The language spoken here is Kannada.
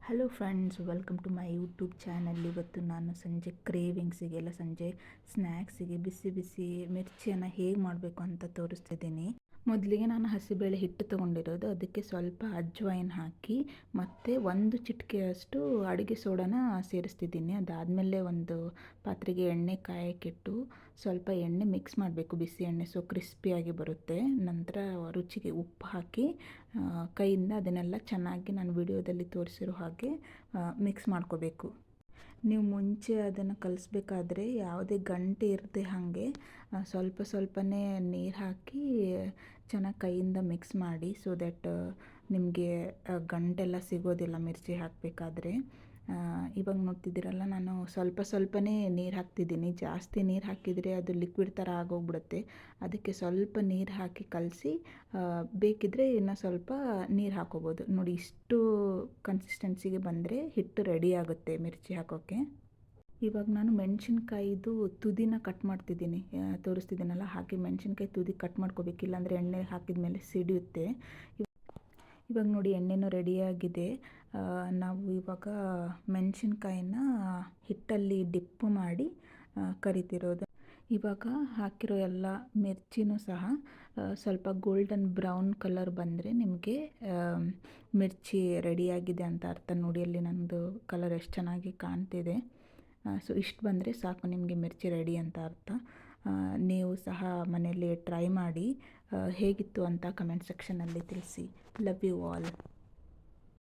Hello friends, welcome to my YouTube channel. ಇವತ್ತು ನಾನು ಸಂಜೆ ಕ್ರೇವಿಂಗ್ಸಿಗೆಲ್ಲ ಸಂಜೆ ಸ್ನ್ಯಾಕ್ಸಿಗೆ ಬಿಸಿ ಬಿಸಿ ಮಿರ್ಚಿಯನ್ನು ಹೇಗೆ ಮಾಡಬೇಕು ಅಂತ ತೋರಿಸ್ತಿದ್ದೀನಿ. ಮೊದಲಿಗೆ ನಾನು ಹಸಿಬೇಳೆ ಹಿಟ್ಟು ತೊಗೊಂಡಿರೋದು, ಅದಕ್ಕೆ ಸ್ವಲ್ಪ ಅಜ್ವೈನ್ ಹಾಕಿ ಮತ್ತು ಒಂದು ಚಿಟಿಕೆಯಷ್ಟು ಅಡುಗೆ ಸೋಡಾನ ಸೇರಿಸ್ತಿದ್ದೀನಿ. ಅದಾದಮೇಲೆ ಒಂದು ಪಾತ್ರೆಗೆ ಎಣ್ಣೆ ಕಾಯಕ್ಕಿಟ್ಟು ಸ್ವಲ್ಪ ಎಣ್ಣೆ ಮಿಕ್ಸ್ ಮಾಡಬೇಕು, ಬಿಸಿ ಎಣ್ಣೆ, ಸೊ ಕ್ರಿಸ್ಪಿಯಾಗಿ ಬರುತ್ತೆ. ನಂತರ ರುಚಿಗೆ ಉಪ್ಪು ಹಾಕಿ ಕೈಯಿಂದ ಅದನ್ನೆಲ್ಲ ಚೆನ್ನಾಗಿ ನಾನು ವಿಡಿಯೋದಲ್ಲಿ ತೋರಿಸಿರೋ ಹಾಗೆ ಮಿಕ್ಸ್ ಮಾಡ್ಕೋಬೇಕು. ನೀವು ಮುಂಚೆ ಅದನ್ನು ಕಲಿಸ್ಬೇಕಾದ್ರೆ ಯಾವುದೇ ಗಂಟೆ ಇರದೆ ಹಾಗೆ ಸ್ವಲ್ಪ ಸ್ವಲ್ಪನೇ ನೀರು ಹಾಕಿ ಚೆನ್ನಾಗಿ ಕೈಯಿಂದ ಮಿಕ್ಸ್ ಮಾಡಿ, ಸೊ ದ್ಯಾಟ್ ನಿಮಗೆ ಗಂಟೆಲ್ಲ ಸಿಗೋದಿಲ್ಲ ಮಿರ್ಚಿ ಹಾಕಬೇಕಾದ್ರೆ. ಇವಾಗ ನೋಡ್ತಿದ್ದೀರಲ್ಲ, ನಾನು ಸ್ವಲ್ಪ ಸ್ವಲ್ಪನೇ ನೀರು ಹಾಕ್ತಿದ್ದೀನಿ. ಜಾಸ್ತಿ ನೀರು ಹಾಕಿದರೆ ಅದು ಲಿಕ್ವಿಡ್ ಥರ ಆಗೋಗ್ಬಿಡುತ್ತೆ. ಅದಕ್ಕೆ ಸ್ವಲ್ಪ ನೀರು ಹಾಕಿ ಕಲಸಿ ಬೇಕಿದ್ದರೆ ಇನ್ನು ಸ್ವಲ್ಪ ನೀರು ಹಾಕೋಬೋದು. ನೋಡಿ, ಇಷ್ಟು ಕನ್ಸಿಸ್ಟೆನ್ಸಿಗೆ ಬಂದರೆ ಹಿಟ್ಟು ರೆಡಿ ಆಗುತ್ತೆ ಮಿರ್ಚಿ ಹಾಕೋಕ್ಕೆ. ಇವಾಗ ನಾನು ಮೆಣಸಿನ್ಕಾಯಿದು ತುದಿನ ಕಟ್ ಮಾಡ್ತಿದ್ದೀನಿ, ತೋರಿಸ್ತಿದ್ದೀನಲ್ಲ ಹಾಗೆ ಮೆಣಸಿನ್ಕಾಯಿ ತುದಿ ಕಟ್ ಮಾಡ್ಕೋಬೇಕು, ಇಲ್ಲಾಂದರೆ ಎಣ್ಣೆ ಹಾಕಿದ ಮೇಲೆ ಸಿಡಿಯುತ್ತೆ. ಇವಾಗ ನೋಡಿ, ಎಣ್ಣೆನೂ ರೆಡಿಯಾಗಿದೆ. ನಾವು ಇವಾಗ ಮೆಣಸಿನ್ಕಾಯಿನ ಹಿಟ್ಟಲ್ಲಿ ಡಿಪ್ಪು ಮಾಡಿ ಕರಿತಿರೋದು. ಇವಾಗ ಹಾಕಿರೋ ಎಲ್ಲ ಮಿರ್ಚಿನೂ ಸಹ ಸ್ವಲ್ಪ ಗೋಲ್ಡನ್ ಬ್ರೌನ್ ಕಲರ್ ಬಂದರೆ ನಿಮಗೆ ಮಿರ್ಚಿ ರೆಡಿಯಾಗಿದೆ ಅಂತ ಅರ್ಥ. ನೋಡಿ, ಅಲ್ಲಿ ನನ್ನದು ಕಲರ್ ಎಷ್ಟು ಚೆನ್ನಾಗಿ ಕಾಣ್ತಿದೆ. ಸೊ ಇಷ್ಟು ಬಂದರೆ ಸಾಕು, ನಿಮಗೆ ಮಿರ್ಚಿ ರೆಡಿ ಅಂತ ಅರ್ಥ. ನೀವು ಸಹ ಮನೆಯಲ್ಲಿ ಟ್ರೈ ಮಾಡಿ ಹೇಗಿತ್ತು ಅಂತ ಕಮೆಂಟ್ ಸೆಕ್ಷನಲ್ಲಿ ತಿಳಿಸಿ. Love you all.